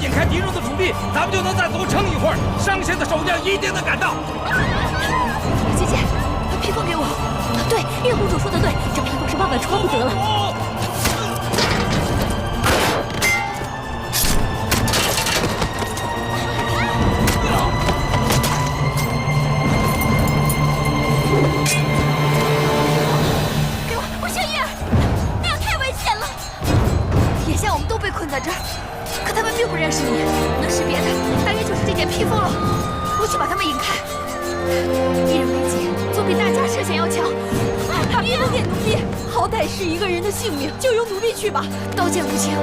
引开敌人的主力，咱们就能再多撑一会儿。上线的守将一定能赶到。姐姐，把披风给我。对，月公主说的对，这披风是万万穿不得了。给我，我小月儿，那样太危险了。眼下我们都被困在这儿，可他们并不认识你，能识别的大约就是这件披风了。我去把他们引开。一人为己，总比大家设想要强。别动点奴婢，好歹是一个人的性命，就由奴婢去吧。刀剑无情，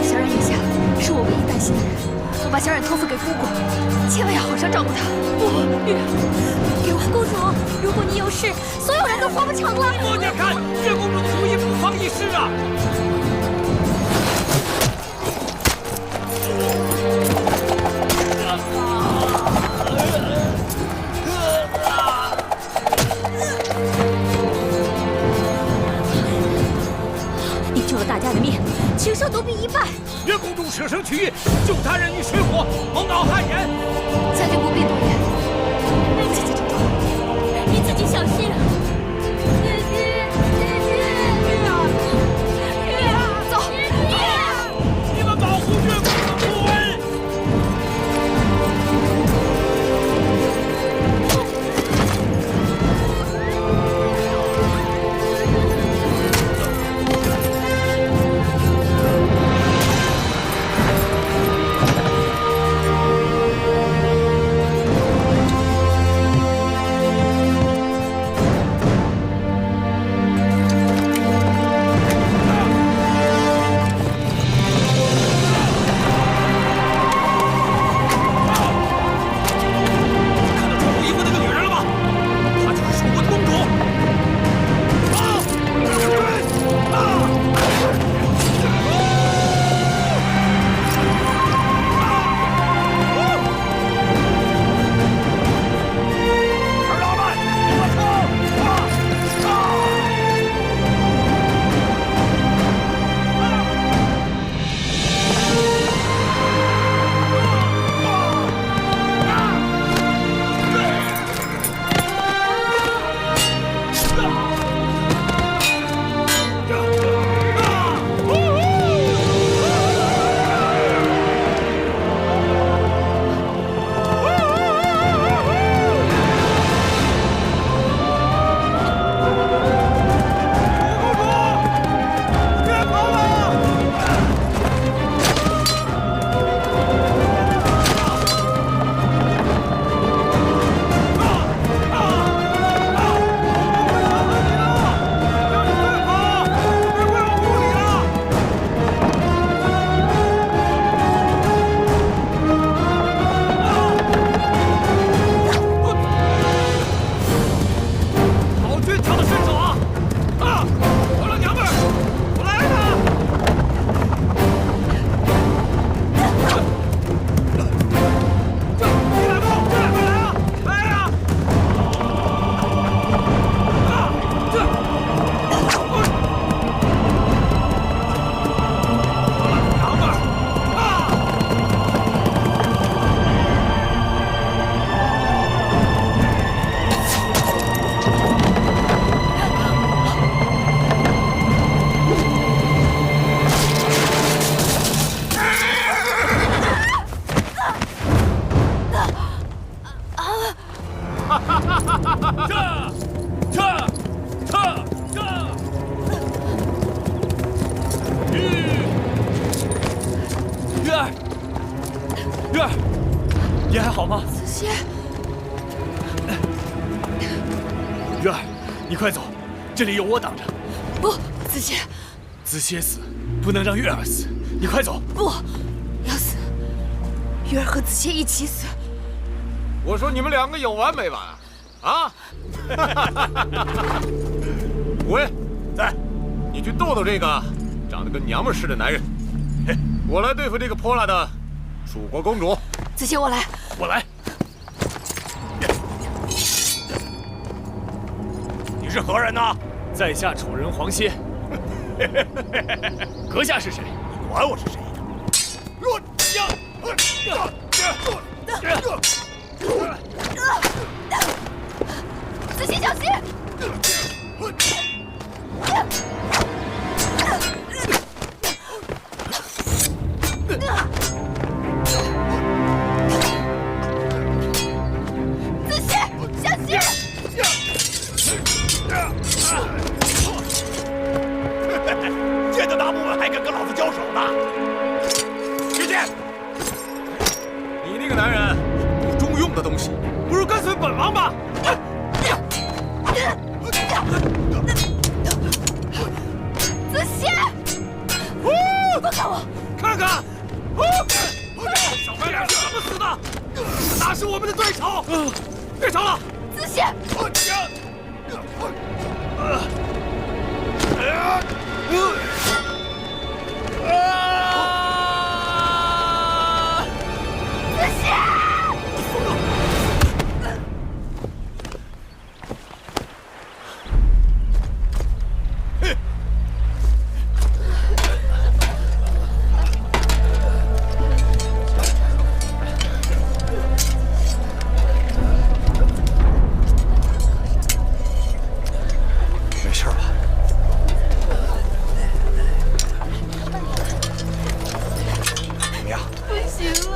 小冉眼下是我唯一担心的人。我把小冉托付给姑姑，千万要好生照顾她。不，月，给我公主，如果你有事，所有人都活不成了。默点看，月公主的主意不妨一试啊！大家的命，请受奴婢一拜。月公主舍生取义，救他人于水火，蒙袄汗颜。将军不必多言，姐姐珍重，你自己小心。姐姐，月儿，走，你们保护月公主的护卫。月儿，你还好吗？子歇，月儿，你快走，这里有我挡着。不，子歇，子歇死，不能让月儿死。你快走。不，要死，月儿和子歇一起死。我说你们两个有完没完啊？武威，在，你去逗逗这个长得跟娘们似的男人。我来对付这个泼辣的蜀国公主。子歇，我来。我来。你是何人呐？在下楚人黄歇。阁下是谁？你管我是谁呢？若呀！子熙小心！子熙小心！见得大部分还敢跟老子交手呢？去见！你那个男人是不中用的东西，不如跟随本王吧。子熙，放开我！看看，小白脸是怎么死的？哪是我们的对手？别吵了！子熙，没事吧？怎么样？不行了。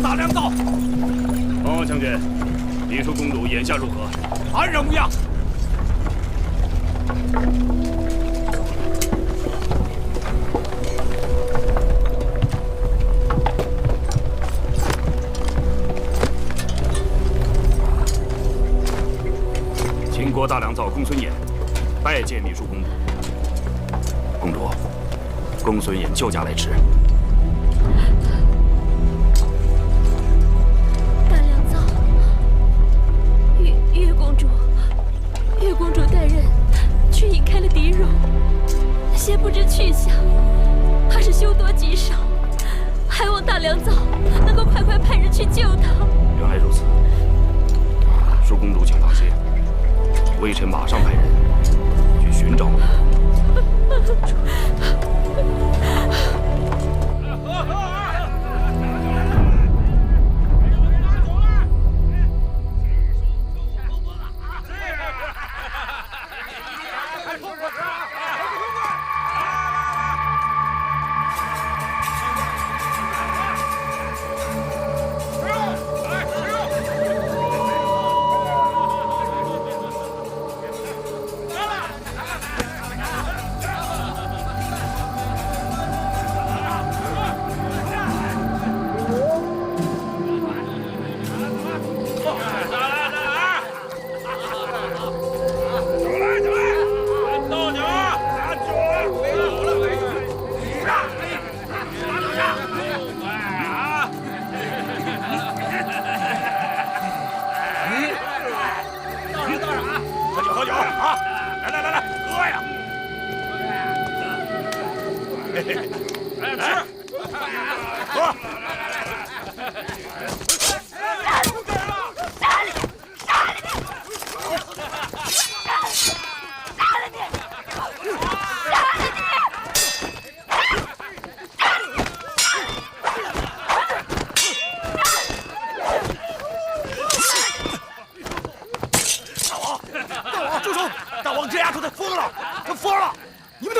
大良造，将军，黎叔公主眼下如何？安然无恙。秦国大良造公孙衍拜见秘书公主。公主，公孙衍救驾来迟。大良造，月公主，月公主带人去引开了敌戎，先不知去向，怕是凶多吉少，还望大良造能够快派人去救他。原来如此，叔公主请放心，微臣马上派人去寻找公主。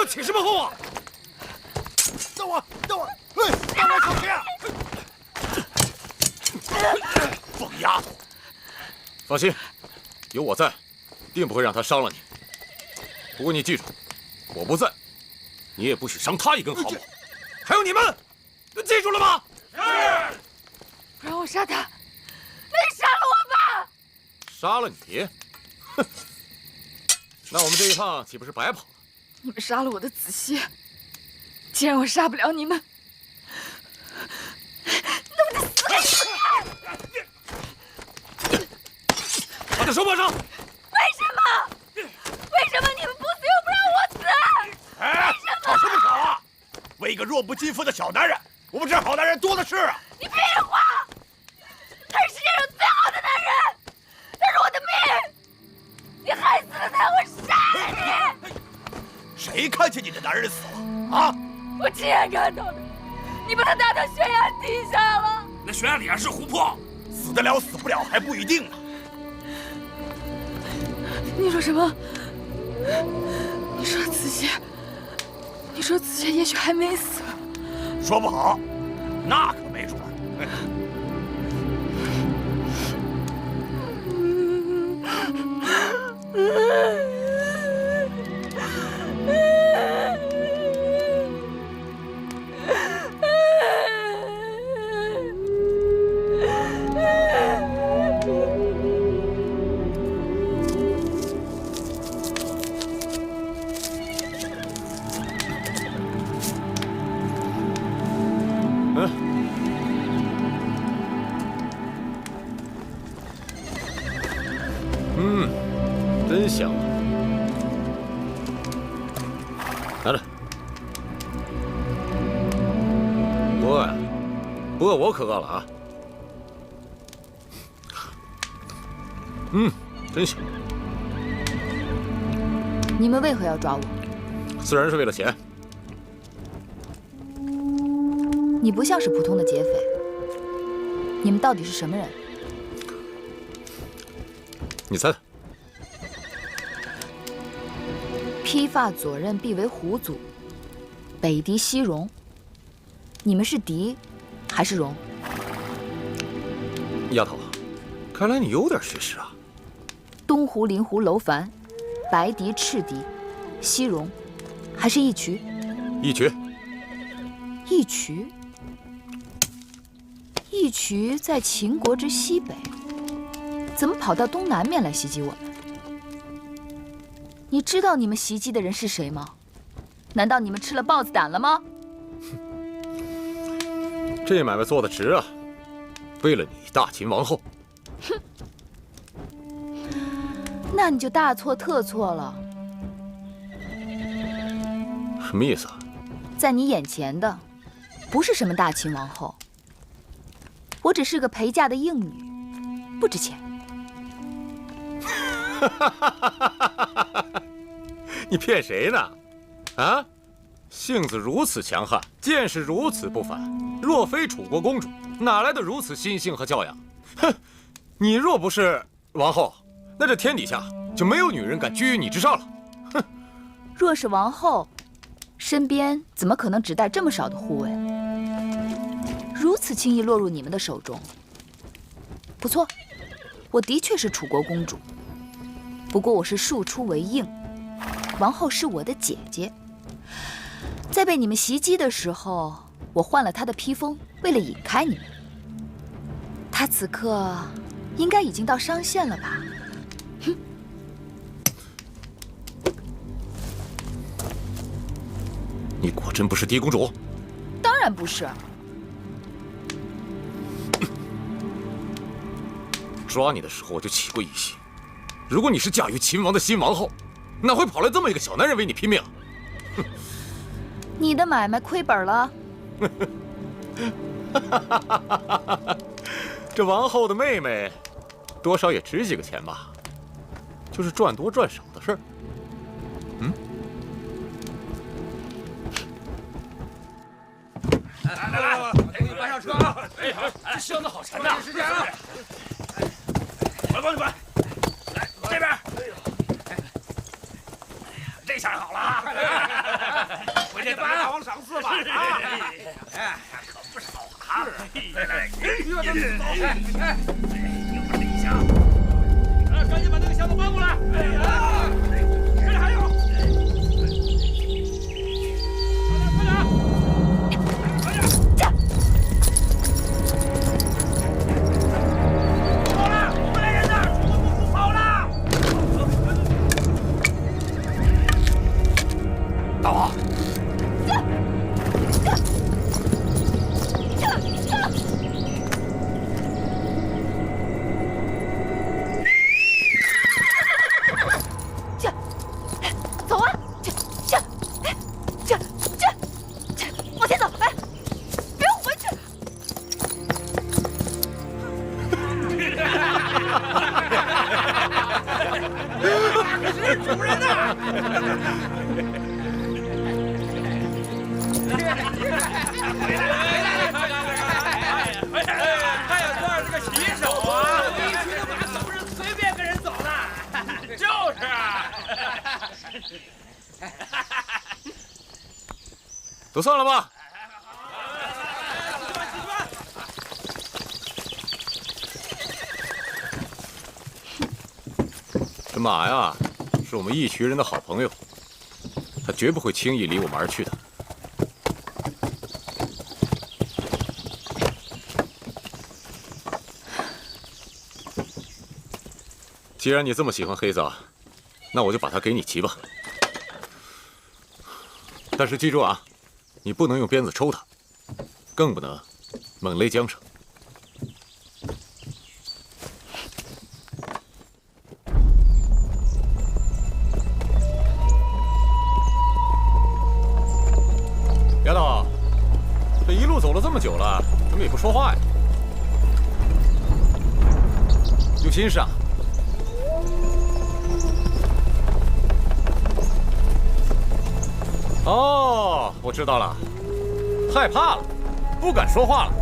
起什么哄啊！大王，大王，大王小心啊！疯丫头！放心，有我在，定不会让他伤了你。不过你记住，我不在，你也不许伤他一根毫毛。还有你们，都记住了吗？是。不让我杀他，杀了你，哼！那我们这一趟岂不是白跑了？你们杀了我的子歇，既然我杀不了你们，那我就死给你们！把他手绑上！为什么？为什么你们不死又不让我死？哎，吵什么吵啊！为一个弱不禁风的小男人，我们这好男人多的是啊！你屁话！他是世界上最好的男人，他是我的命！你害死了他，我杀了你！谁看见你的男人死了啊？我亲眼看到的，你把他打到悬崖底下了。那悬崖底下是湖泊，死得了死不了还不一定呢。你说什么？你说子歇？你说子歇也许还没死？说不好，那可没准。真香啊！拿着。不饿呀？不饿我可饿了啊！真香。你们为何要抓我？自然是为了钱。你不像是普通的劫匪，你们到底是什么人？你猜猜。披发左衽，必为虎祖，北狄西戎。你们是狄，还是戎？丫头，看来你有点学识啊。东胡、林胡、楼烦，白狄、赤狄，西戎，还是义渠？义渠。义渠？义渠在秦国之西北，怎么跑到东南面来袭击我们？你知道你们袭击的人是谁吗？难道你们吃了豹子胆了吗？这买卖做得值啊！为了你大秦王后。哼，那你就大错特错了。什么意思啊？在你眼前的，不是什么大秦王后，我只是个陪嫁的应女，不值钱。你骗谁呢？啊，性子如此强悍，见识如此不凡，若非楚国公主，哪来的如此心性和教养？哼，你若不是王后，那这天底下就没有女人敢居于你之上了。哼，若是王后，身边怎么可能只带这么少的护卫？如此轻易落入你们的手中。不错，我的确是楚国公主，不过我是庶出为应。王后是我的姐姐，在被你们袭击的时候，我换了她的披风，为了引开你们。她此刻应该已经到商县了吧？哼！你果真不是狄公主？当然不是。抓你的时候我就起过疑心，如果你是嫁于秦王的新王后，哪会跑来这么一个小男人为你拼命？你的买卖亏本了。这王后的妹妹，多少也值几个钱吧，就是赚多赚少的事儿。来，给你搬上车啊！哎，好，这箱子好沉呐！时间啊！我帮你搬。来，这边。这下好了啊！回去等大王赏赐吧！啊，哎，可不少啊！赶紧把那个箱子搬过来！这里还有，快点！过来，我们来人呐！太阳哥是个骑手啊，一去就把走人随便跟人走的，就是啊。都算了吧。这马呀，是我们一群人的好朋友，他绝不会轻易离我们而去的。既然你这么喜欢黑子，那我就把它给你骑吧。但是记住啊，你不能用鞭子抽它，更不能猛勒缰绳。丫头，这一路走了这么久了，怎么也不说话呀？有心事啊？哦，我知道了，害怕了，不敢说话了。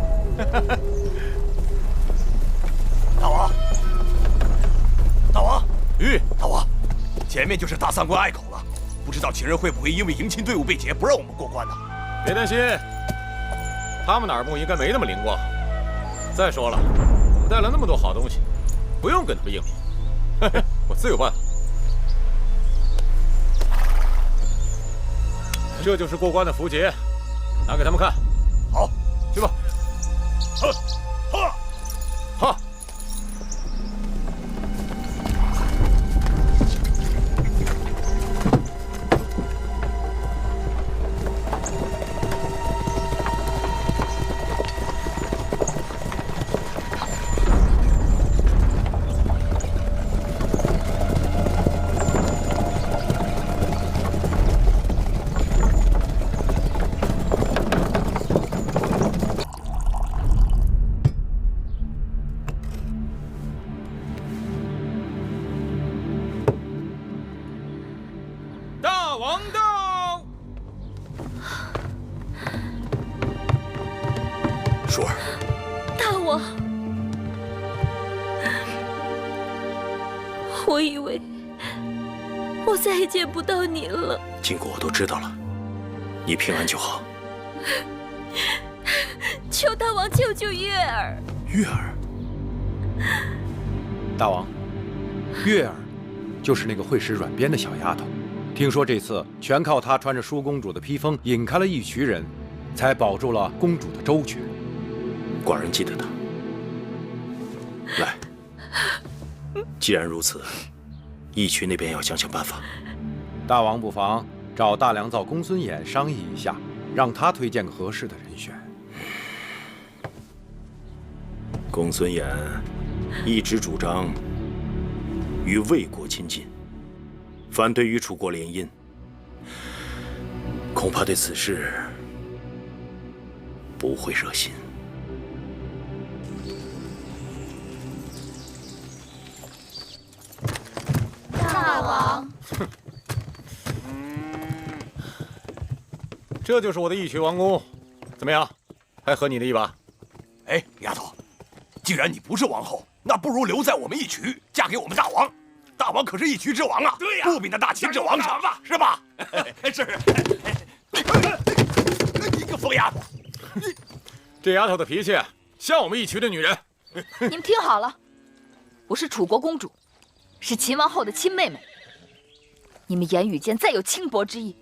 大王，大王，玉，大王，前面就是大三关隘口了，不知道秦人会不会因为迎亲队伍被劫，不让我们过关呢？别担心，他们的耳目应该没那么灵光。再说了，我们带了那么多好东西，不用跟他们硬拼，我自有办法。这就是过关的符节，拿给他们看。好，去吧。呵，呵，哈。大王到！舒儿，大王，我以为我再也见不到您了。经过我都知道了，你平安就好。求大王救救月儿！月儿，大王，月儿就是那个会使软鞭的小丫头。听说这次全靠她穿着舒公主的披风引开了一群人，才保住了公主的周全。寡人记得她。来，既然如此，义渠那边要想想办法。大王不妨找大良造公孙衍商议一下，让他推荐个合适的人选。公孙衍一直主张与魏国亲近，反对与楚国联姻，恐怕对此事不会热心。大王，这就是我的义渠王宫，怎么样？还合你的意吧？哎，丫头，既然你不是王后，那不如留在我们义渠，嫁给我们大王。大王可是义渠之王啊！对呀，不比那大秦之王强吧？是吧？是。你个疯丫头！这丫头的脾气像我们义渠的女人。你们听好了，我是楚国公主，是秦王后的亲妹妹。你们言语间再有轻薄之意，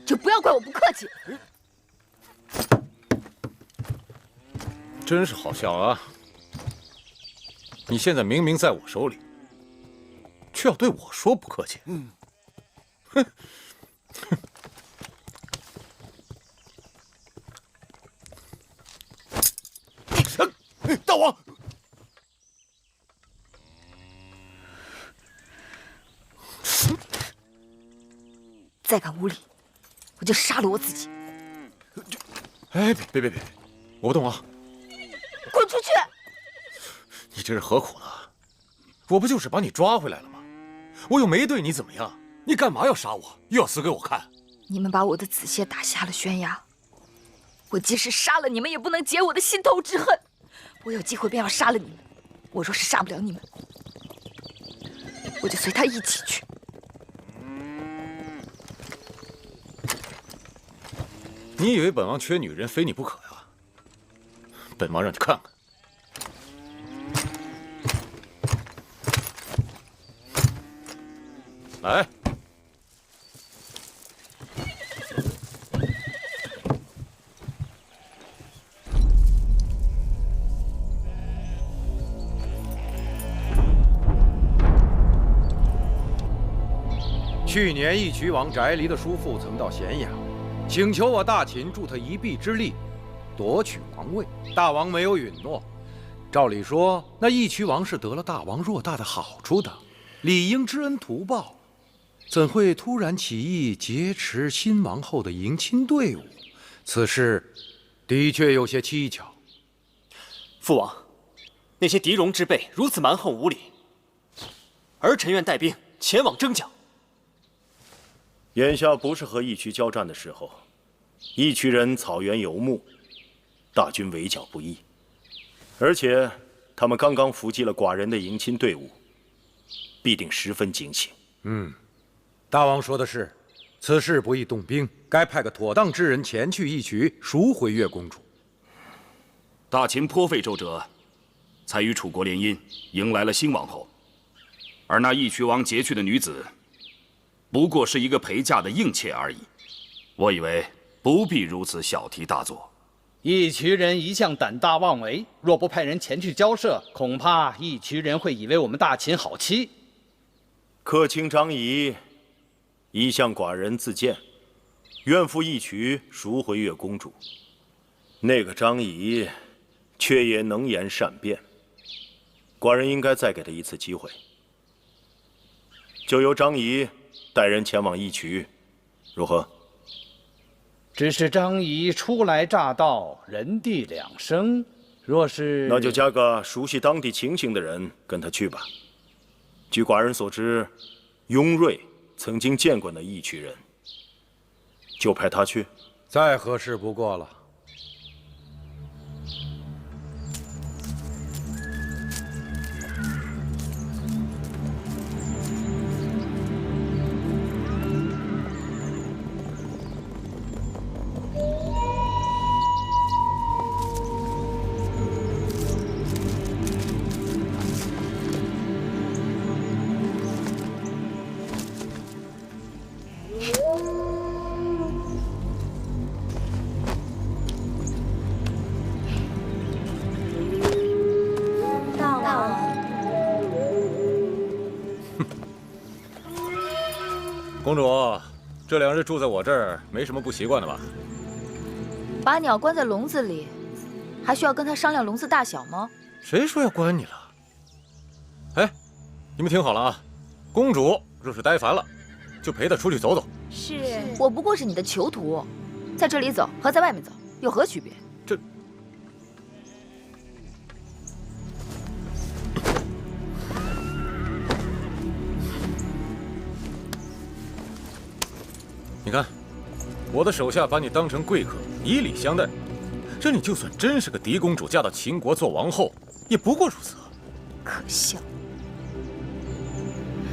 就不要怪我不客气。真是好笑啊！你现在明明在我手里，却要对我说不客气。哼！大王，再敢无礼，我就杀了我自己。哎，别，我不动啊！滚出去！你这是何苦呢？我不就是把你抓回来了吗？我又没对你怎么样，你干嘛要杀我？又要死给我看？你们把我的子谢打下了悬崖，我即使杀了你们，也不能解我的心头之恨。我有机会便要杀了你们。我若是杀不了你们，我就随他一起去。你以为本王缺女人非你不可呀？本王让你看看。来。去年义渠王翟离的叔父曾到咸阳，请求我大秦助他一臂之力，夺取王位。大王没有允诺。照理说，那义渠王是得了大王偌大的好处的，理应知恩图报，怎会突然起意劫持新王后的迎亲队伍？此事的确有些蹊跷。父王，那些狄戎之辈如此蛮横无理，儿臣愿带兵前往征剿。眼下不是和义渠交战的时候，义渠人草原游牧，大军围剿不易，而且他们刚刚伏击了寡人的迎亲队伍，必定十分惊醒。大王说的是，此事不宜动兵，该派个妥当之人前去义渠赎回月公主。大秦颇费周折，才与楚国联姻，迎来了新王后，而那义渠王劫去的女子，不过是一个陪嫁的应妾而已。我以为不必如此小题大做。义渠人一向胆大妄为，若不派人前去交涉，恐怕义渠人会以为我们大秦好欺。客卿张仪一向寡人自荐，愿赴义渠赎回月公主。那个张仪却也能言善辩，寡人应该再给他一次机会。就由张仪带人前往义渠，如何？只是张仪初来乍到，人地两生，若是……那就加个熟悉当地情形的人跟他去吧。据寡人所知，雍瑞曾经见过那义渠人，就派他去。再合适不过了。公主，这2日住在我这儿，没什么不习惯的吧？把鸟关在笼子里，还需要跟他商量笼子大小吗？谁说要关你了？哎，你们听好了啊！公主若是待烦了，就陪她出去走走。是，我不过是你的囚徒，在这里走和在外面走有何区别？这……你看，我的手下把你当成贵客，以礼相待，这你就算真是个狄公主，嫁到秦国做王后，也不过如此。可笑！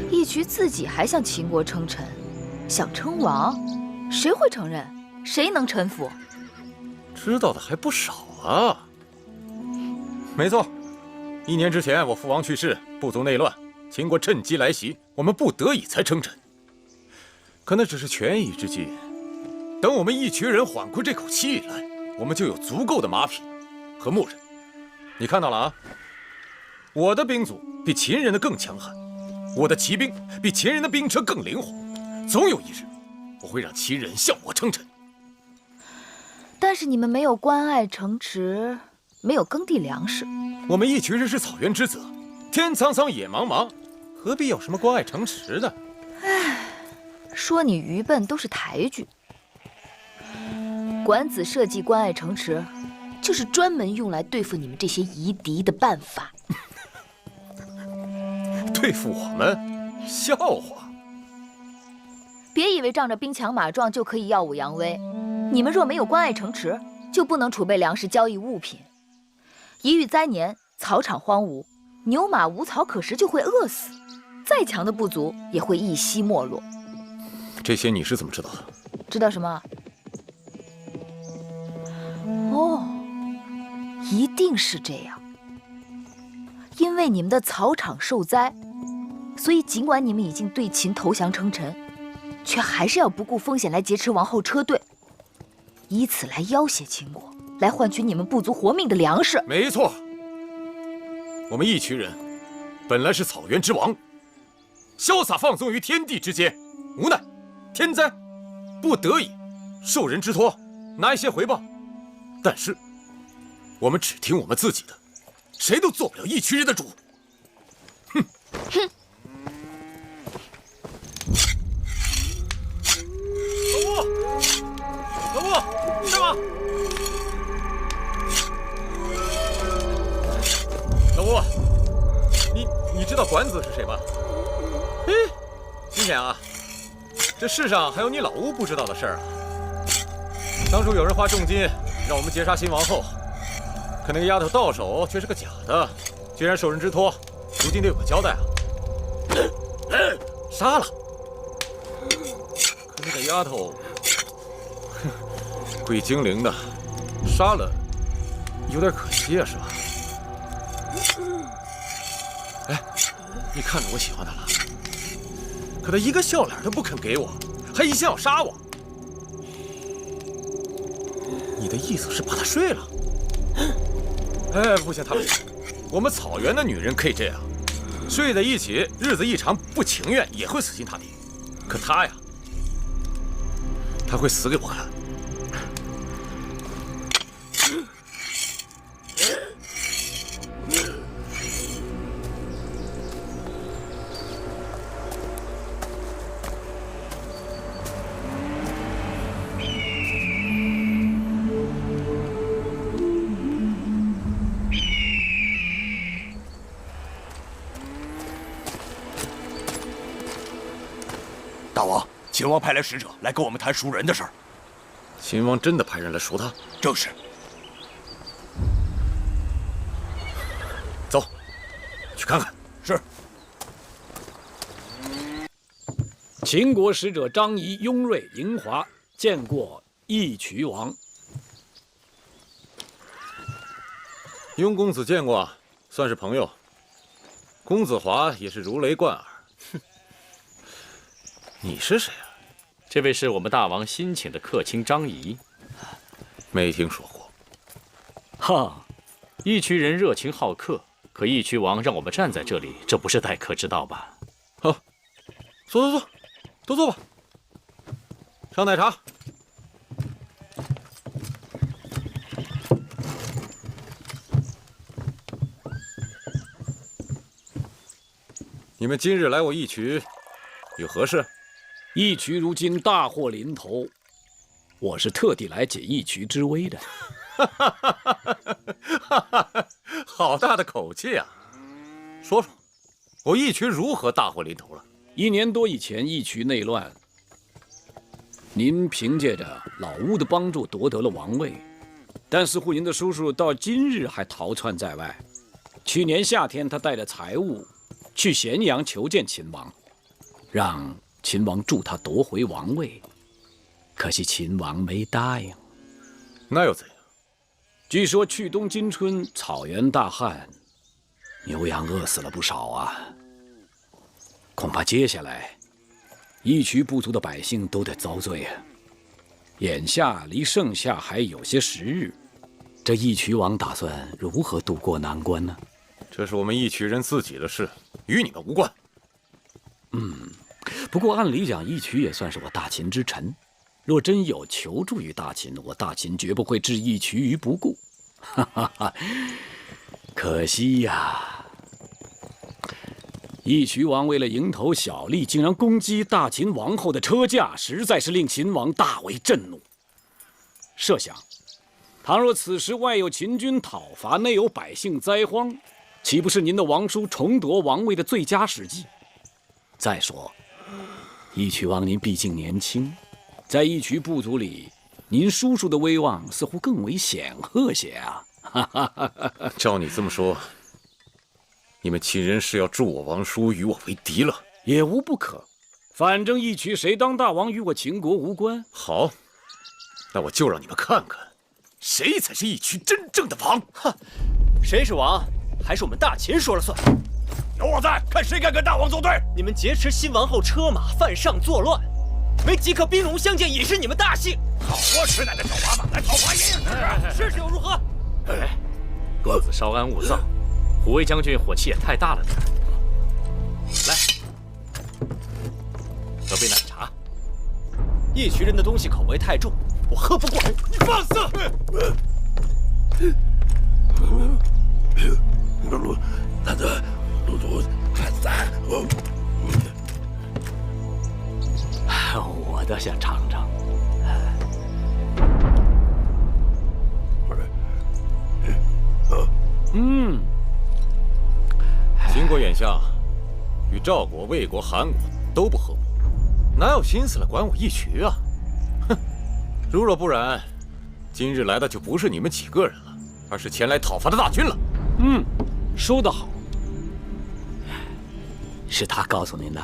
义渠自己还向秦国称臣，想称王，谁会承认？谁能臣服？知道的还不少啊。没错，1年之前我父王去世，部族内乱，秦国趁机来袭，我们不得已才称臣。可那只是权宜之计，等我们义渠人缓过这口气来，我们就有足够的马匹和牧人。你看到了啊？我的兵卒比秦人的更强悍，我的骑兵比秦人的兵车更灵活。总有一日，我会让秦人向我称臣。但是你们没有关隘城池，没有耕地粮食。我们义渠人是草原之子，天苍苍，野茫茫，何必有什么关隘城池呢？唉，说你愚笨都是抬举。管子设计关隘城池，就是专门用来对付你们这些夷狄的办法。对付我们？笑话！别以为仗着兵强马壮就可以耀武扬威。你们若没有关爱城池，就不能储备粮食交易物品。一遇灾年，草场荒芜，牛马无草可食，就会饿死。再强的部族也会一夕没落。这些你是怎么知道的？知道什么？哦，一定是这样。因为你们的草场受灾，所以尽管你们已经对秦投降称臣，却还是要不顾风险来劫持王后车队，以此来要挟秦国，来换取你们部族活命的粮食。没错，我们义渠人本来是草原之王，潇洒放纵于天地之间，无奈天灾，不得已受人之托，拿一些回报。但是我们只听我们自己的，谁都做不了义渠人的主。哼！哼！老布，是吗？老布，你知道管子是谁吗？嘿，今天啊，这世上还有你老吴不知道的事儿啊。当初有人花重金让我们劫杀新王后，可那个丫头到手却是个假的，既然受人之托，如今得有个交代啊。杀了，可那个丫头会精灵的，杀了有点可惜啊，是吧？哎，你看着我喜欢她了，可她一个笑脸都不肯给我，还一心要杀我。你的意思是把她睡了？哎，不行，他不行。我们草原的女人可以这样，睡在一起，日子一长，不情愿也会死心塌地。可她呀，她会死给我看。大王，秦王派来使者来跟我们谈赎人的事儿。秦王真的派人来赎他？正是。走，去看看。是。秦国使者张仪、雍瑞、嬴华见过义渠王。雍公子见过，算是朋友。公子华也是如雷贯耳。哼，你是谁啊？这位是我们大王新请的客卿张仪。没听说过。哈，义渠人热情好客，可义渠王让我们站在这里，这不是待客之道吧？好，坐，都坐吧。上奶茶。你们今日来我义渠，有何事？义渠如今大祸临头，我是特地来解义渠之危的。好大的口气啊！说说，我义渠如何大祸临头了？1年多以前，义渠内乱，您凭借着老乌的帮助夺得了王位，但似乎您的叔叔到今日还逃窜在外。去年夏天，他带着财物去咸阳求见秦王，让秦王助他夺回王位，可惜秦王没答应。那又怎样？据说去冬今春，草原大旱，牛羊饿死了不少啊。恐怕接下来，义渠部族的百姓都得遭罪啊。眼下离盛夏还有些时日，这义渠王打算如何渡过难关呢？这是我们义渠人自己的事，与你们无关。不过按理讲，义渠也算是我大秦之臣，若真有求助于大秦，我大秦绝不会置义渠于不顾。哈哈哈，可惜呀，义渠王为了蝇头小利，竟然攻击大秦王后的车驾，实在是令秦王大为震怒。设想，倘若此时外有秦军讨伐，内有百姓灾荒，岂不是您的王叔重夺王位的最佳时机？再说，义渠王，您毕竟年轻，在义渠部族里，您叔叔的威望似乎更为显赫些啊。照你这么说，你们秦人是要助我王叔与我为敌了？也无不可，反正义渠谁当大王与我秦国无关。好，那我就让你们看看，谁才是义渠真正的王！哼，谁是王，还是我们大秦说了算。有我在，看谁敢跟大王作对！你们劫持新王后车马，犯上作乱，没即刻兵戎相见，也是你们大幸。好我吃奶的小娃子，来讨伐爷爷试试又如何？公子稍安勿躁，虎威将军火气也太大了点。来，喝杯奶茶。义渠人的东西口味太重，我喝不过。你放肆！我倒想尝尝。秦国眼下与赵国、魏国、韩国都不和睦，哪有心思来管我义渠啊？哼！如若不然，今日来的就不是你们几个人了，而是前来讨伐的大军了。说得好。是他告诉您的。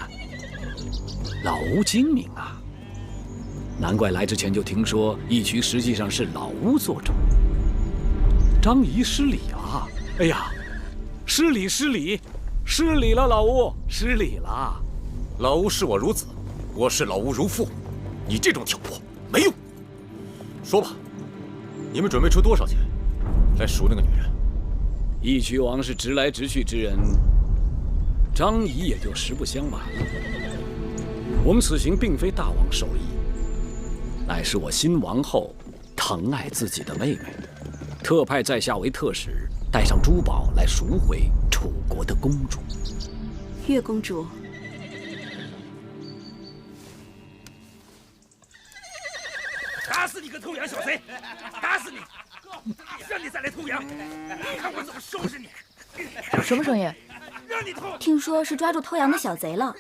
老吴精明啊，难怪来之前就听说义渠实际上是老吴做主。张仪失礼了，哎呀，失礼了，老吴，失礼了。老吴视我如子，我视老吴如父，你这种挑拨没用。说吧，你们准备出多少钱来赎那个女人？义渠王是直来直去之人，张仪也就实不相瞒。我们此行并非大王授意，乃是我新王后疼爱自己的妹妹，特派在下为特使，带上珠宝来赎回楚国的公主。岳公主，打死你个偷羊小贼！打死你！让你再来偷羊，看我怎么收拾你！什么声音？让你偷！听说是抓住偷羊的小贼了，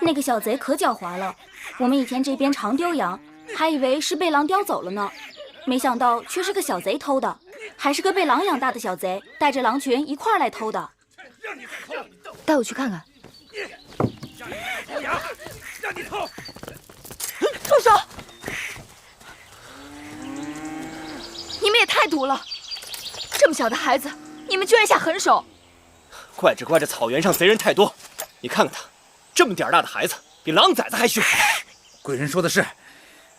那个小贼可狡猾了。我们以前这边常丢羊，还以为是被狼叼走了呢，没想到却是个小贼偷的，还是个被狼养大的小贼，带着狼群一块儿来偷的。让你偷！带我去看看。让你偷羊！让你偷！住手！你们也太毒了！这么小的孩子，你们居然下狠手！怪这草原上贼人太多，你看看他，这么点大的孩子，比狼崽子还凶。贵人说的是，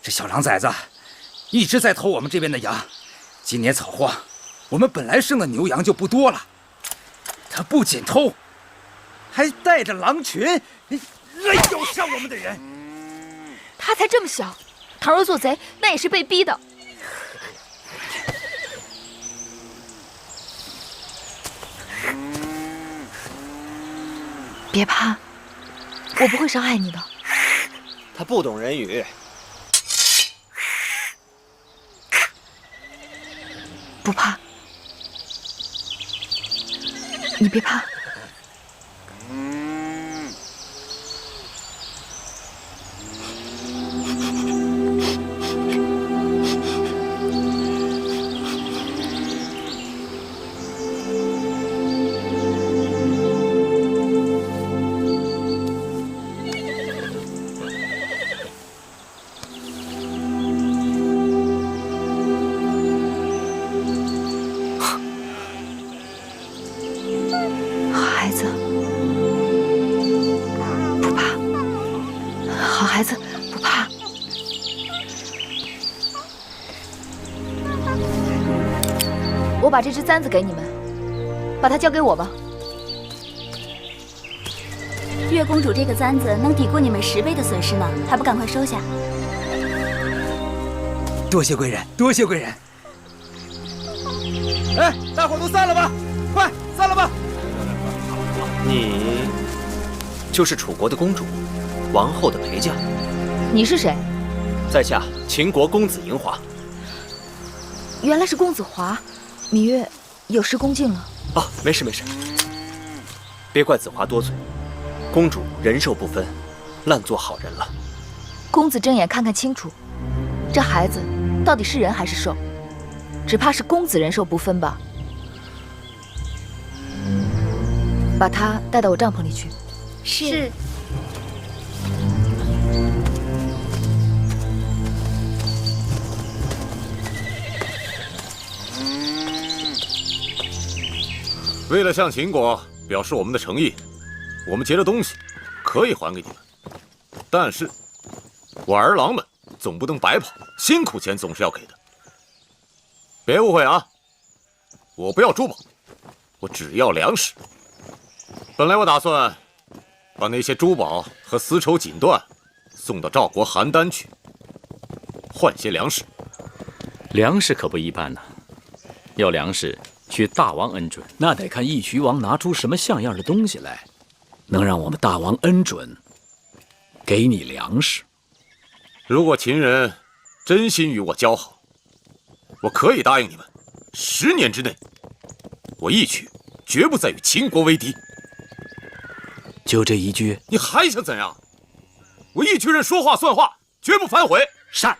这小狼崽子一直在偷我们这边的羊。今年草荒，我们本来生的牛羊就不多了，他不仅偷，还带着狼群来咬杀我们的人。他才这么小，倘若做贼，那也是被逼的。别怕，我不会伤害你的。他不懂人语。不怕，你别怕。我把这只簪子给你们，把它交给我吧。岳公主这个簪子能抵过你们10倍的损失呢，还不赶快收下？多谢贵人，多谢贵人。哎，大伙都散了吧，快散了吧。你就是楚国的公主，王后的陪嫁。你是谁？在下秦国公子嬴华。原来是公子华。芈月有失恭敬了。哦，没事，别怪子华多嘴。公主人兽不分，烂做好人了。公子睁眼看看清楚，这孩子到底是人还是兽？只怕是公子人兽不分吧。把他带到我帐篷里去。是。为了向秦国表示我们的诚意，我们劫的东西可以还给你们，但是我儿郎们总不能白跑，辛苦钱总是要给的。别误会啊，我不要珠宝，我只要粮食。本来我打算把那些珠宝和丝绸锦缎送到赵国邯郸去，换些粮食。粮食可不一般呢，要粮食需大王恩准，那得看义渠王拿出什么像样的东西来，能让我们大王恩准给你粮食。如果秦人真心与我交好，我可以答应你们，10年之内，我义渠绝不再与秦国为敌。就这一句？你还想怎样？我义渠人说话算话，绝不反悔。善。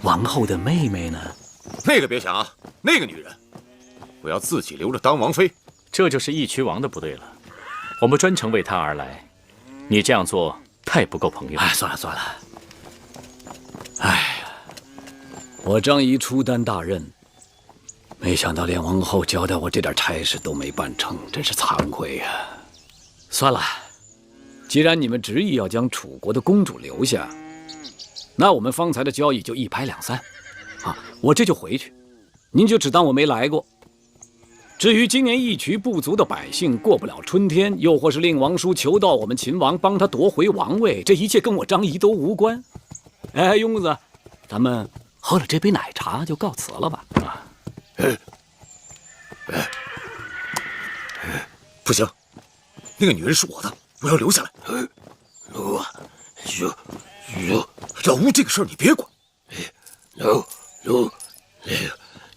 王后的妹妹呢？那个别想啊，那个女人，我要自己留着当王妃。这就是义渠王的不对了，我们专程为他而来，你这样做太不够朋友。哎，算了算了。哎呀，我张仪初担大任，没想到连王后交代我这点差事都没办成，真是惭愧呀。算了，既然你们执意要将楚国的公主留下，那我们方才的交易就一拍两散。啊，我这就回去，您就只当我没来过。至于今年义渠部族的百姓过不了春天，又或是令王叔求到我们秦王帮他夺回王位，这一切跟我张仪都无关。哎，雍公子，咱们喝了这杯奶茶就告辞了吧？啊，不行，那个女人是我的，我要留下来。老吴这个事儿你别管。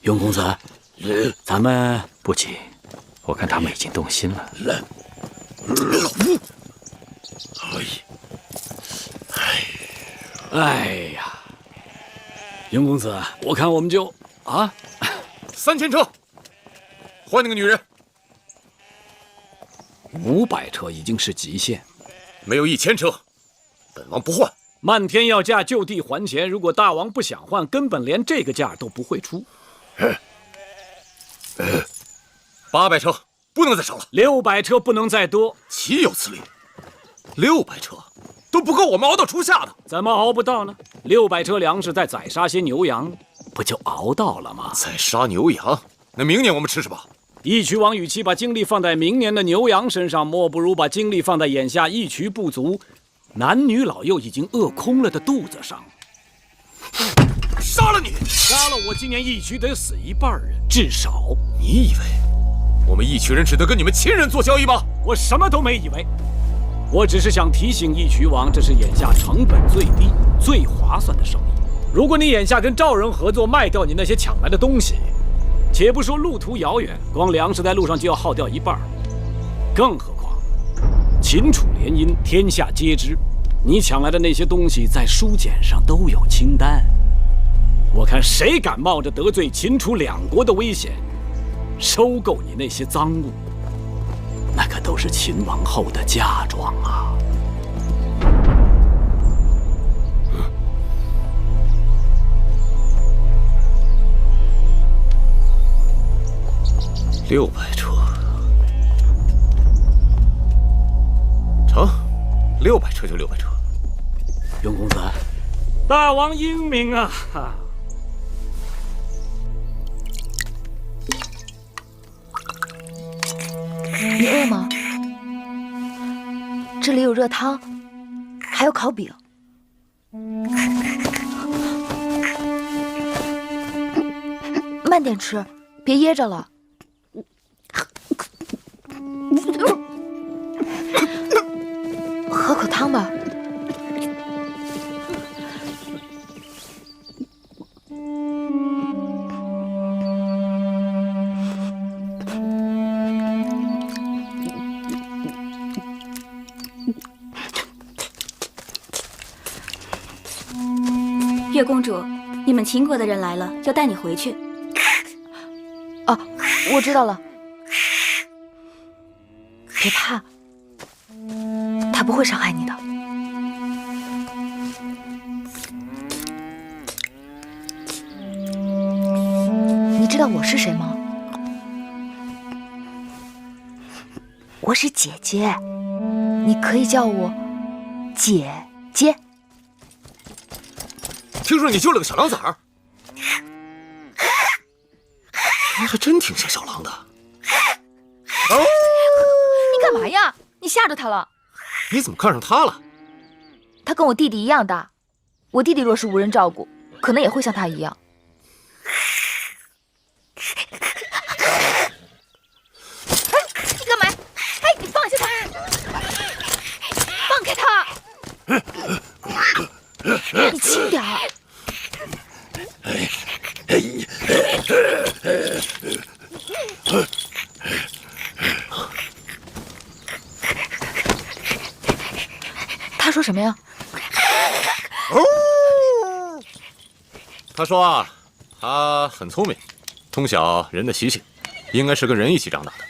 雍公子，咱们不急，我看他们已经动心了。老吴，哎呀，雍公子，我看我们就3000车，换那个女人。 500车已经是极限，没有1000车，本王不换。漫天要价，就地还钱。如果大王不想换，根本连这个价都不会出。800车不能再少了，600车不能再多。岂有此理！600车都不够我们熬到初夏的。怎么熬不到呢？600车粮食再宰杀些牛羊，不就熬到了吗？宰杀牛羊，那明年我们吃什么？ 义渠王与其把精力放在明年的牛羊身上，莫不如把精力放在眼下义渠部族男女老幼已经饿空了的肚子上。杀了你！杀了我，今年义渠得死1半人，至少。你以为我们义渠人只得跟你们秦人做交易吗？我什么都没以为，我只是想提醒义渠王，这是眼下成本最低、最划算的生意。如果你眼下跟赵人合作，卖掉你那些抢来的东西。 且不说路途遥远，光粮食在路上就要耗掉1半，更何况秦楚联姻，天下皆知。你抢来的那些东西，在书简上都有清单。我看谁敢冒着得罪秦楚2国的危险，收购你那些赃物，那可都是秦王后的嫁妆啊！ 600车，成，600车就600车。雍公子，大王英明啊！你饿吗？这里有热汤，还有烤饼。慢点吃，别噎着了。 喝口汤吧。月公主，你们秦国的人来了，要带你回去。哦，我知道了，别怕，他不会伤害你的。你知道我是谁吗？我是姐姐，你可以叫我姐姐。听说你救了个小狼崽儿，你还真挺像小狼的。你干嘛呀？你吓着他了。你怎么看上他了？他跟我弟弟一样大，我弟弟若是无人照顾，可能也会像他一样。你干嘛？哎，你放下他！放开他！你轻点儿。他说什么呀？他说啊，他很聪明，通晓人的习性，应该是跟人一起长大的，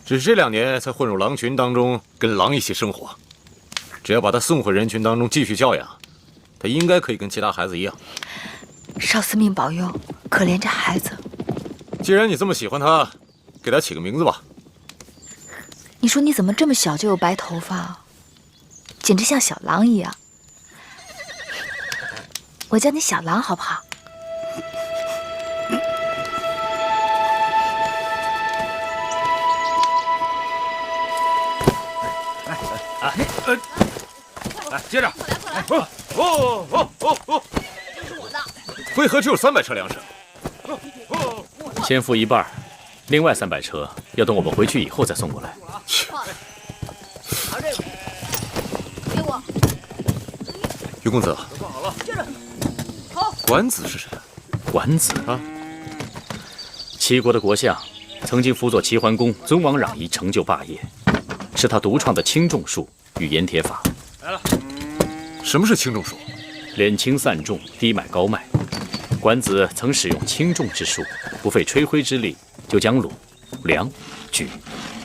只是这2年才混入狼群当中，跟狼一起生活。只要把他送回人群当中继续教养，他应该可以跟其他孩子一样。少司命保佑，可怜这孩子。既然你这么喜欢他，给他起个名字吧。你说你怎么这么小就有白头发，简直像小狼一样。我叫你小狼好不好？来，接着。回合只有300车粮食。先付一半，另外300车要等我们回去以后再送过来。给我。于公子，管子是谁？管子啊，齐国的国相，曾经辅佐齐桓公尊王攘夷，成就霸业，是他独创的轻重术与盐铁法。来了。什么是轻重术？敛轻散重，低买高卖。管子曾使用轻重之术，不费吹灰之力，就将鲁、梁、莒、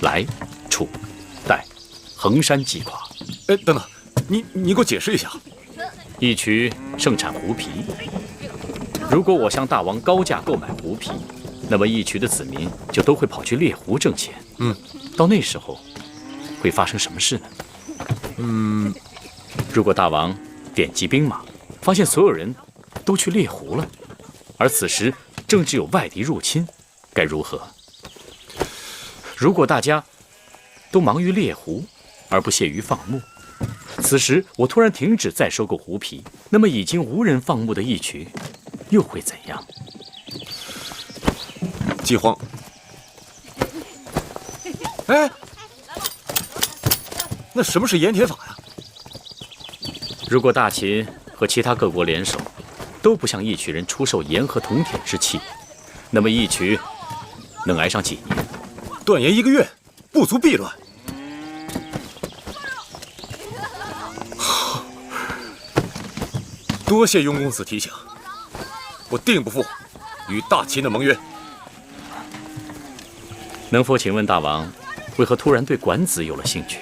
来、楚、代、衡山击垮。哎，等等，你给我解释一下。义渠盛产狐皮，如果我向大王高价购买狐皮，那么义渠的子民就都会跑去猎狐挣钱。到那时候会发生什么事呢？如果大王点击兵马，发现所有人都去猎狐了，而此时正值有外敌入侵，该如何？如果大家都忙于猎狐，而不屑于放牧，此时我突然停止再收购狐皮，那么已经无人放牧的义渠又会怎样？饥荒。哎，那什么是盐铁法呀？如果大秦和其他各国联手，都不向义渠人出售盐和铜铁之器，那么义渠能挨上几年？断盐1个月，不足必乱。多谢雍公子提醒，我定不负与大秦的盟约。能否请问大王，为何突然对管子有了兴趣？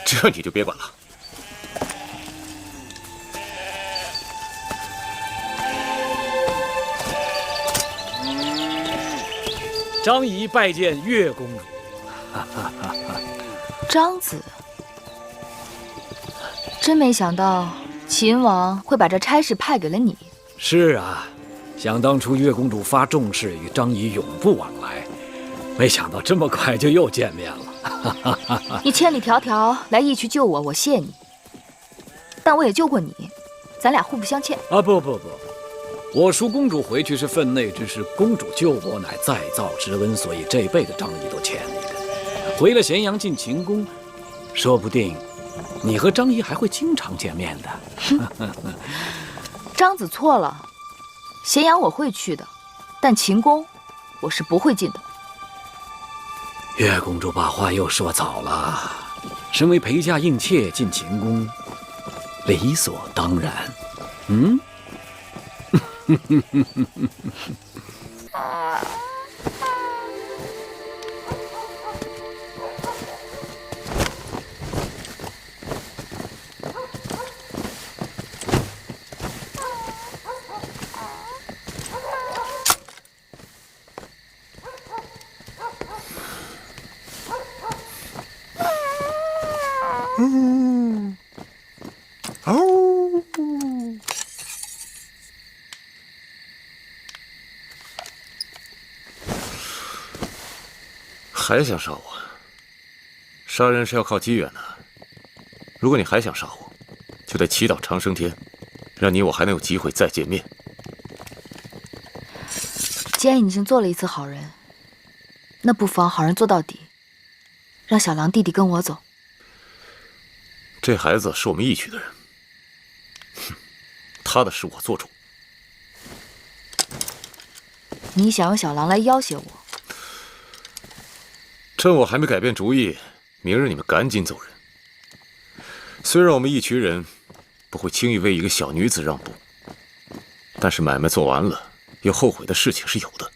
这你就别管了。张仪拜见月公主。张子，真没想到秦王会把这差事派给了你。是啊，想当初月公主发重誓与张仪永不往来，没想到这么快就又见面了。你千里迢迢来义渠救我，我谢你。但我也救过你，咱俩互不相欠。啊，不，我赎公主回去是分内之事，公主救我乃再造之恩，所以这辈子张仪都欠你的。回了咸阳进秦宫，说不定你和张仪还会经常见面的。张子错了，咸阳我会去的，但秦宫我是不会进的。月公主把话又说早了，身为陪嫁应妾进秦宫，理所当然。嗯。还想杀我？杀人是要靠机缘的。如果你还想杀我，就得祈祷长生天，让你我还能有机会再见面。既然已经做了一次好人，那不妨好人做到底，让小狼弟弟跟我走。这孩子是我们义渠的人，哼，他的事我做主。你想用小狼来要挟我？趁我还没改变主意，明日你们赶紧走人。虽然我们一群人不会轻易为一个小女子让步，但是买卖做完了，有后悔的事情是有的。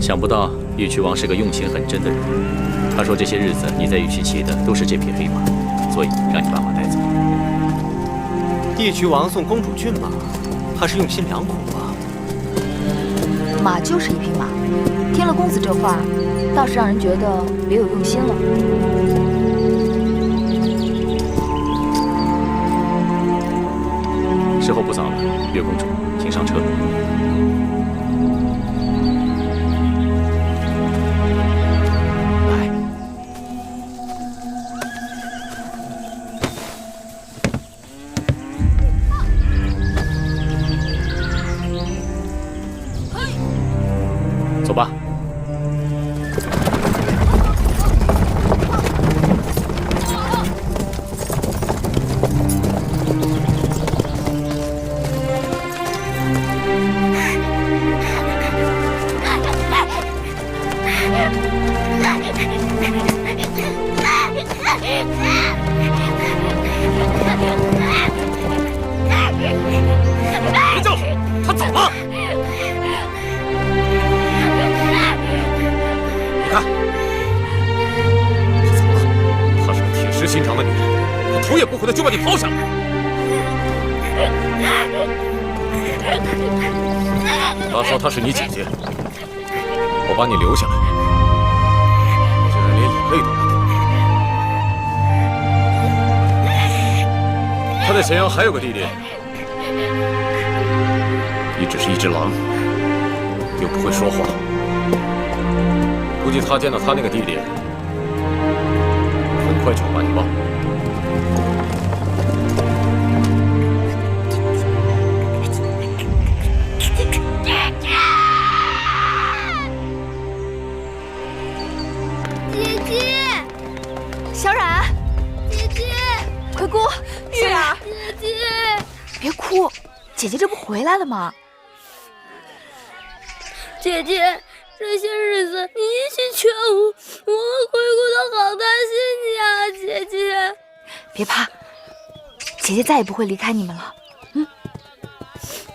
想不到玉渠王是个用心很真的人。他说这些日子你在玉渠骑的都是这匹黑马，所以让你把马带走。义渠王送公主骏马，他是用心良苦吧？马就是一匹马，听了公子这话，倒是让人觉得别有用心了。时候不早了，月公主，请上车。走吧。别叫了，他走了。你看，他走了。她是个铁石心肠的女人，她头也不回的就把你抛下了。她说她是你姐姐，我把你留下来，竟然连眼泪都没掉。他在咸阳还有个弟弟，你只是一只狼，又不会说话，估计他见到他那个弟弟，很快就会把你忘了。姐姐，小冉，姐姐，快姑，玉儿，姐姐，别哭，姐姐这不回来了吗？姐姐，这些日子你一心劝我，我和灰姑都好担心你啊，姐姐。别怕，姐姐再也不会离开你们了。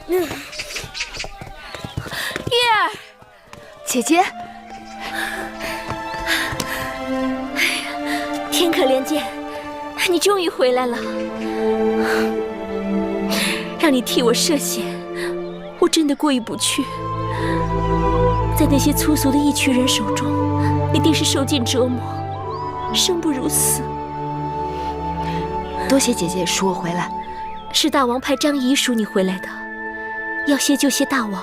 玉儿，姐姐。天可怜见，你终于回来了，让你替我涉险，我真的过意不去。在那些粗俗的义渠人手中，你定是受尽折磨，生不如死。多谢姐姐赎我回来。是大王派张仪赎你回来的，要谢就谢大王。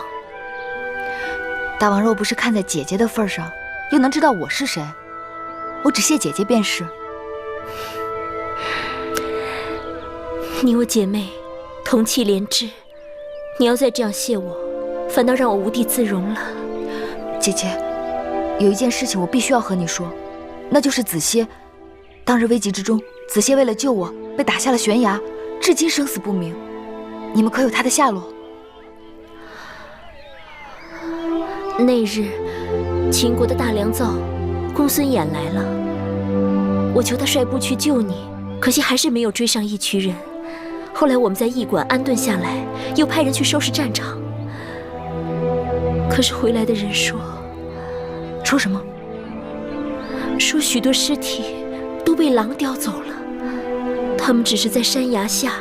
大王若不是看在姐姐的份上，又能知道我是谁？我只谢姐姐便是。你我姐妹同气连枝，你要再这样谢我，反倒让我无地自容了。姐姐，有一件事情我必须要和你说，那就是子歇。当日危急之中，子歇为了救我，被打下了悬崖，至今生死不明。你们可有他的下落？那日，秦国的大良造公孙衍来了，我求他率部去救你，可惜还是没有追上一群人。后来我们在驿馆安顿下来，又派人去收拾战场。可是回来的人说什么？说许多尸体都被狼叼走了，他们只是在山崖下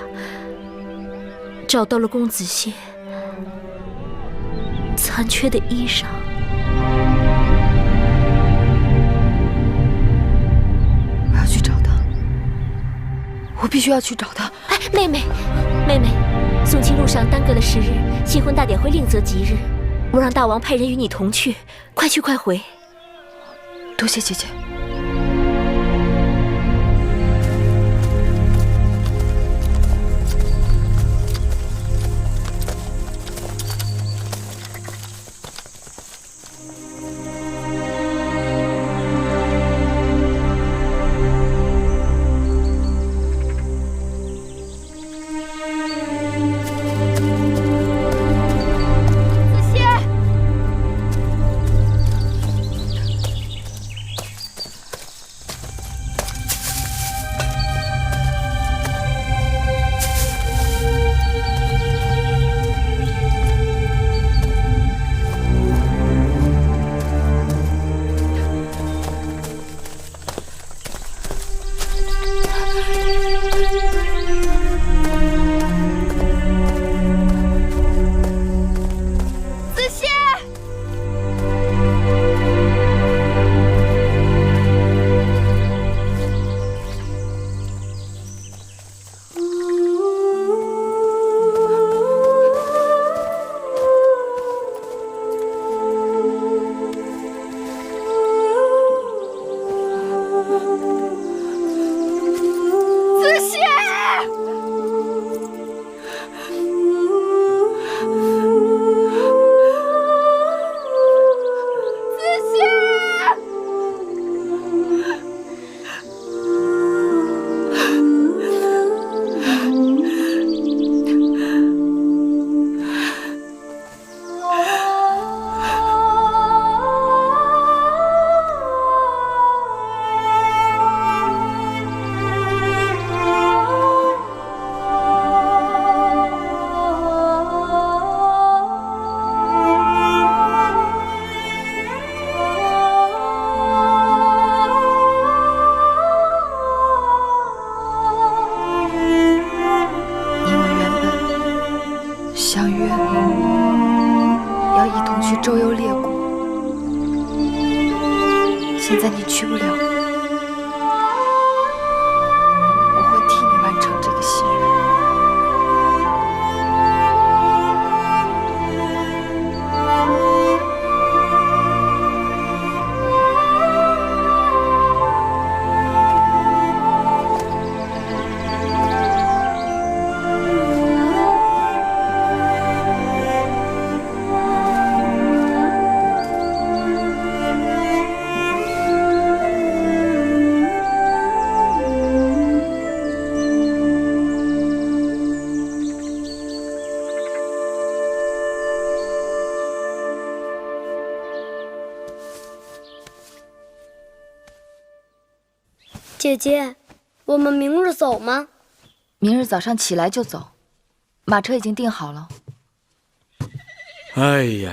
找到了公子燮残缺的衣裳。我要去找他，我必须要去找他。哎，妹妹，送亲路上耽搁了10日，新婚大典会另择吉日。我让大王派人与你同去，快去快回。多谢姐姐。周游列国，现在你去不了，我会替你完成这个心愿。姐姐，我们明日走吗？明日早上起来就走，马车已经订好了。哎呀！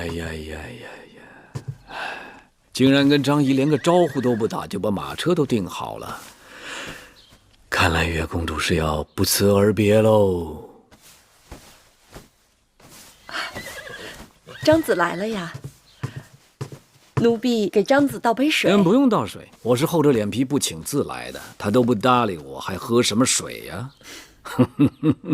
竟然跟张仪连个招呼都不打，就把马车都订好了。看来月公主是要不辞而别喽。张子来了呀。奴婢给张子倒杯水。不用倒水，我是厚着脸皮不请自来的，他都不搭理我，还喝什么水呀？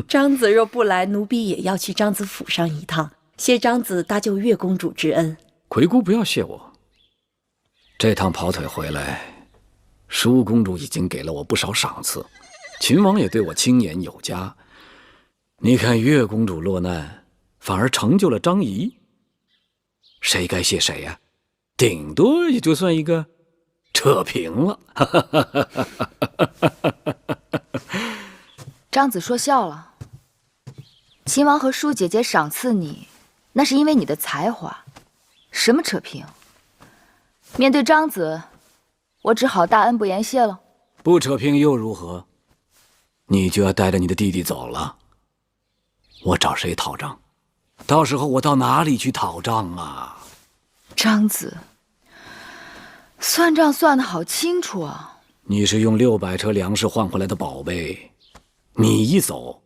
张子若不来，奴婢也要去张子府上一趟，谢张子搭救月公主之恩。魁姑不要谢我，这趟跑腿回来，舒公主已经给了我不少赏赐，秦王也对我青眼有加。你看月公主落难，反而成就了张仪，谁该谢谁呀？顶多也就算一个扯平了。张子说笑了，秦王和舒姐姐赏赐你，那是因为你的才华，什么扯平？面对张子，我只好大恩不言谢了。不扯平又如何？你就要带着你的弟弟走了，我找谁讨账？到时候我到哪里去讨账啊？张子，算账算得好清楚啊！你是用600车粮食换回来的宝贝，你一走，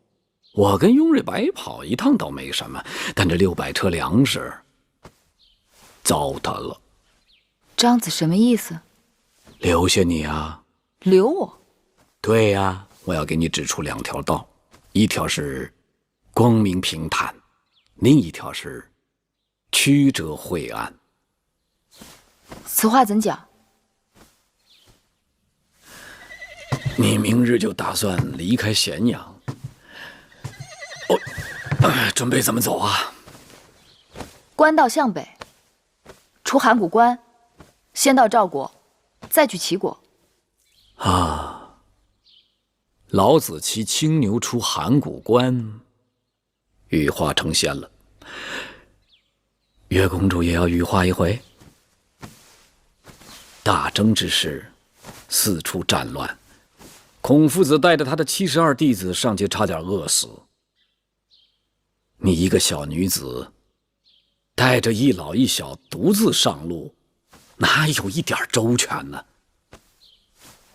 我跟雍瑞白跑一趟倒没什么，但这600车粮食糟蹋了。张子什么意思？留下你啊！留我？对呀，我要给你指出2条道，一条是光明平坦，另一条是曲折晦暗。此话怎讲？你明日就打算离开咸阳？准备怎么走啊？官道向北，出函谷关，先到赵国，再去齐国。啊，老子骑青牛出函谷关，羽化成仙了。月公主也要羽化一回？大征之时，四处战乱，孔夫子带着他的72弟子上街，差点饿死。你一个小女子，带着一老一小独自上路，哪有一点周全呢？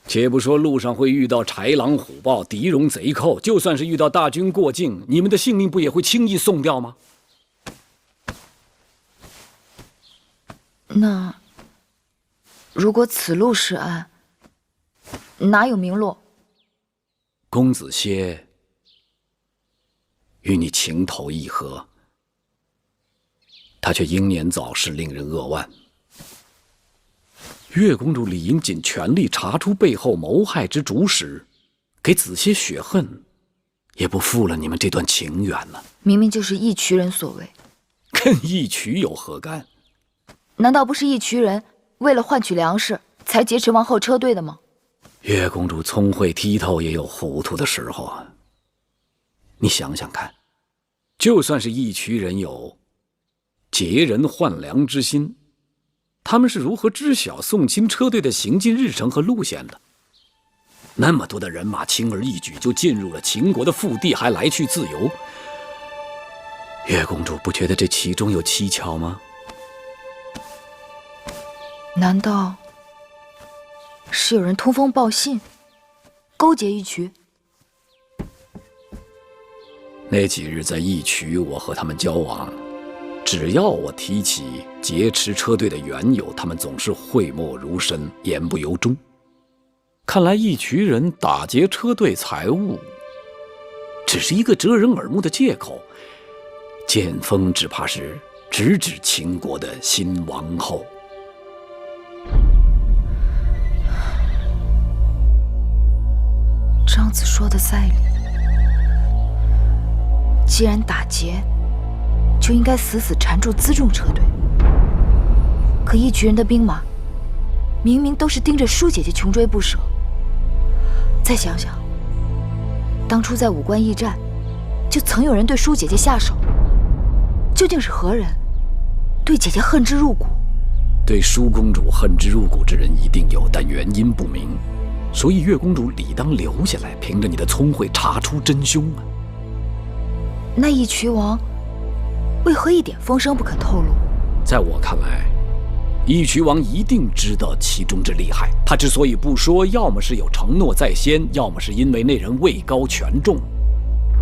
且不说路上会遇到豺狼虎豹、敌戎贼寇，就算是遇到大军过境，你们的性命不也会轻易送掉吗？那如果此路是岸，哪有明落？公子歇与你情投意合，他却英年早逝，令人扼腕。月公主理应尽全力查出背后谋害之主使，给子歇雪恨，也不负了你们这段情缘呢。明明就是义渠人所为，跟义渠有何干？难道不是义渠人为了换取粮食才劫持王后车队的吗？月公主聪慧剔透，也有糊涂的时候啊。你想想看，就算是义渠人有劫人换粮之心，他们是如何知晓宋钦车队的行进日程和路线的？那么多的人马轻而易举就进入了秦国的腹地，还来去自由。月公主不觉得这其中有蹊跷吗？难道是有人通风报信，勾结义渠？那几日在义渠，我和他们交往，只要我提起劫持车队的缘由，他们总是讳莫如深，言不由衷。看来义渠人打劫车队财物，只是一个遮人耳目的借口。剑锋只怕是直指秦国的新王后。张子说的在理，既然打劫，就应该死死缠住辎重车队。可义渠人的兵马，明明都是盯着舒姐姐穷追不舍。再想想，当初在武关驿站，就曾有人对舒姐姐下手，究竟是何人对姐姐恨之入骨？对舒公主恨之入骨之人一定有，但原因不明。所以月公主理当留下来，凭着你的聪慧查出真凶啊！那义渠王为何一点风声不肯透露？在我看来，义渠王一定知道其中之厉害。他之所以不说，要么是有承诺在先，要么是因为那人位高权重。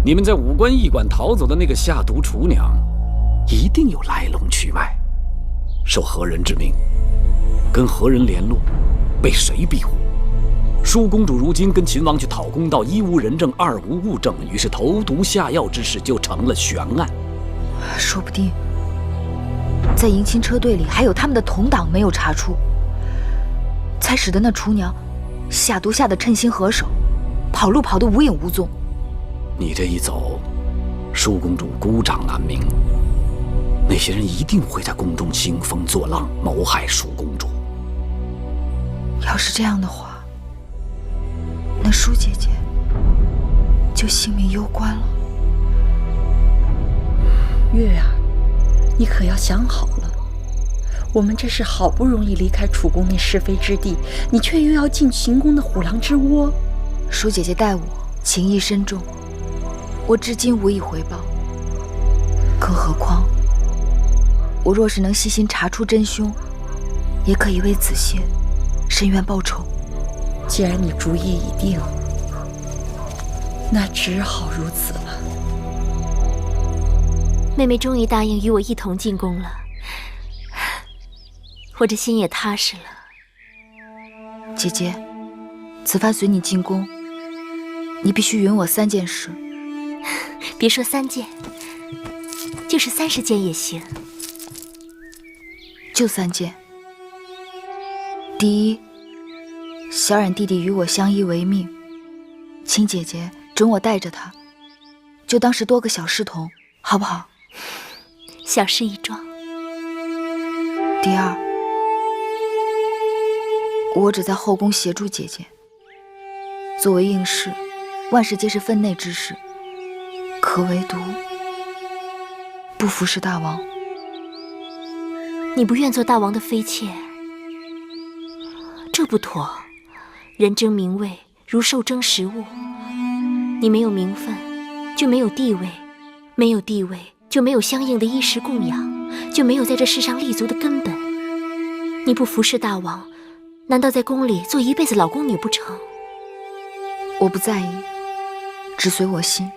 你们在武关驿馆逃走的那个下毒厨娘，一定有来龙去脉。受何人之命，跟何人联络，被谁庇护？舒公主如今跟秦王去讨公道，一无人证，二无物证，于是投毒下药之事就成了悬案。说不定在迎亲车队里还有他们的同党没有查出，才使得那厨娘下毒下得称心合手，跑路跑得无影无踪。你这一走，舒公主孤掌难鸣，那些人一定会在宫中兴风作浪，谋害舒公主。要是这样的话，那舒姐姐就性命攸关了。月啊，你可要想好了，我们这是好不容易离开楚宫那是非之地，你却又要进秦宫的虎狼之窝。舒姐姐待我情义深重，我至今无以回报。更何况，我若是能细心查出真凶，也可以为子歇伸冤报仇。既然你主意已定，那只好如此了。妹妹终于答应与我一同进宫了，我这心也踏实了。姐姐，此番随你进宫，你必须允我3件事。别说3件，就是30件也行。就3件。第一，小冉弟弟与我相依为命，请姐姐准我带着他，就当是多个小侍童，好不好？小事一桩。第二，我只在后宫协助姐姐。作为应试，万事皆是分内之事，可唯独不服侍大王。你不愿做大王的妃妾，这不妥。人争名位，如兽争食物。你没有名分，就没有地位；没有地位，就没有相应的衣食供养，就没有在这世上立足的根本。你不服侍大王，难道在宫里做一辈子老宫女不成？我不在意，只随我心。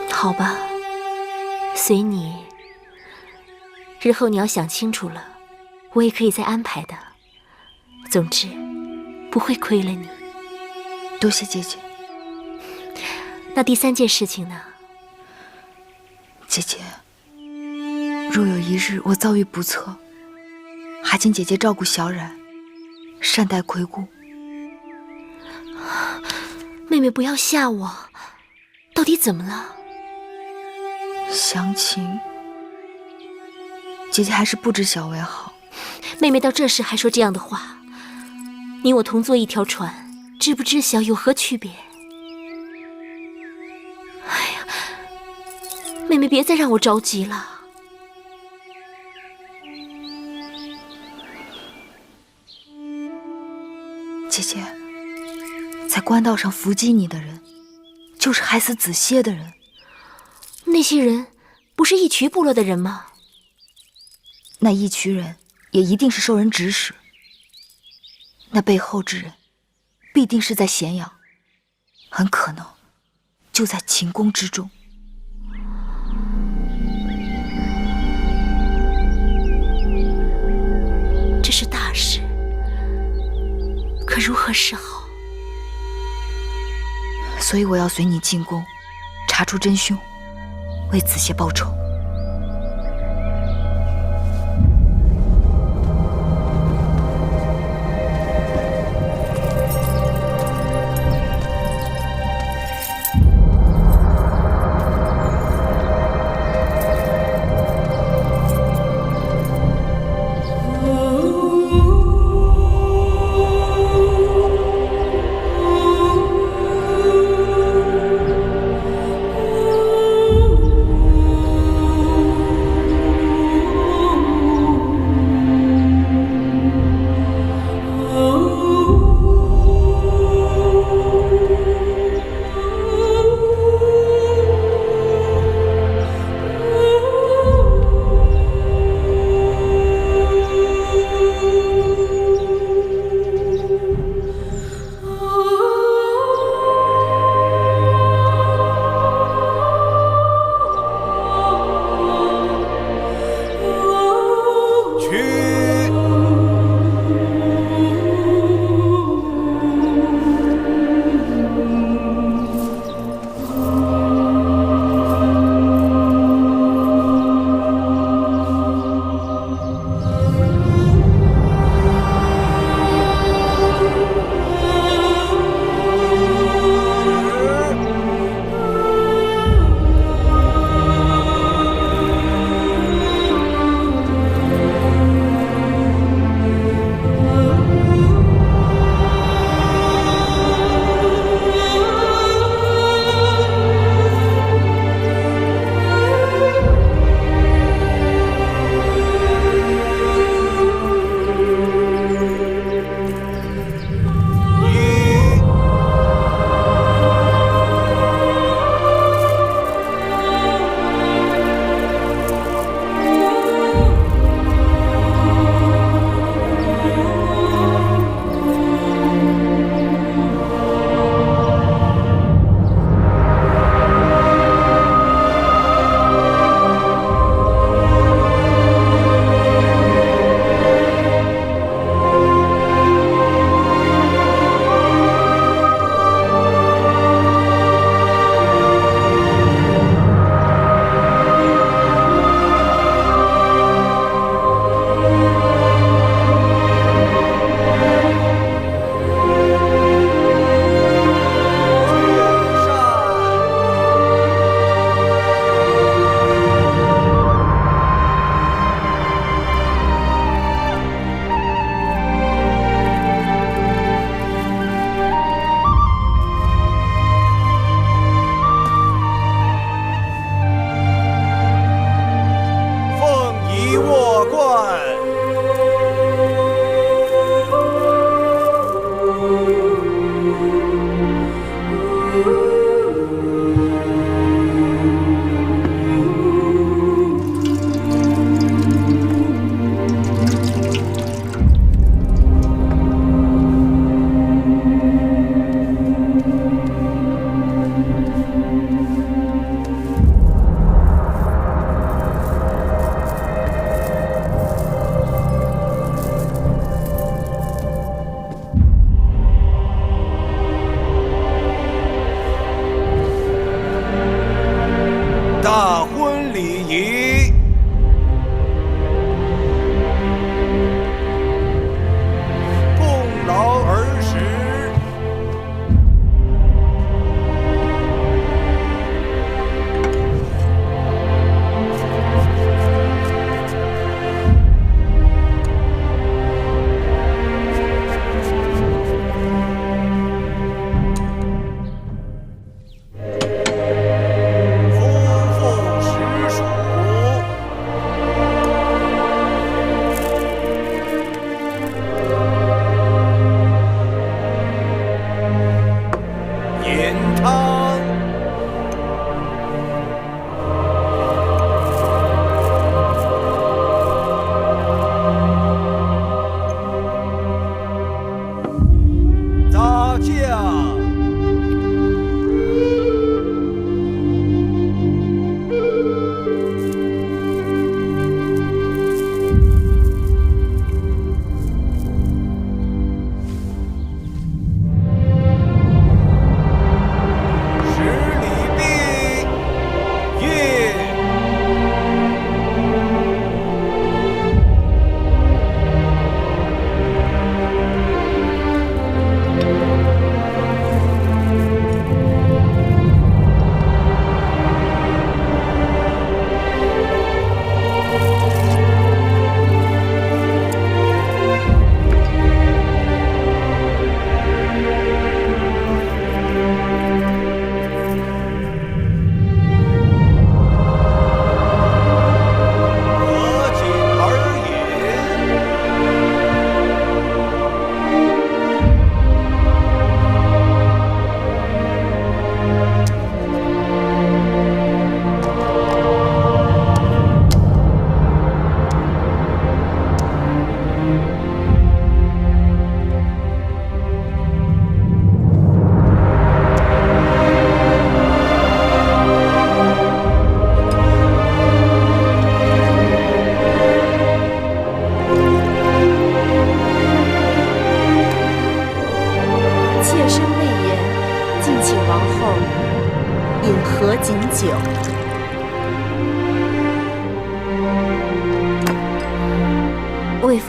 好吧，随你。日后你要想清楚了，我也可以再安排的。总之，不会亏了你。多谢姐姐。那第3件事情呢？姐姐，若有一日我遭遇不测，还请姐姐照顾小冉，善待魁姑。妹妹，不要吓我，到底怎么了？详情，姐姐还是不知晓为好。妹妹到这时还说这样的话，你我同坐一条船，知不知晓有何区别？哎呀，妹妹别再让我着急了。姐姐，在官道上伏击你的人，就是害死子歇的人。那些人不是义渠部落的人吗？那义渠人也一定是受人指使，那背后之人必定是在咸阳，很可能就在秦宫之中。这是大事，可如何是好？所以我要随你进宫，查出真凶，为子歇报仇。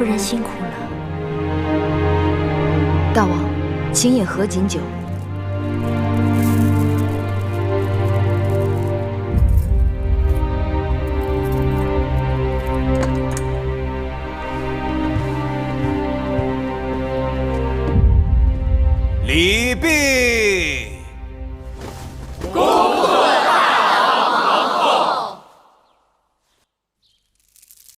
夫人辛苦了。大王，请也合卺酒。礼毕。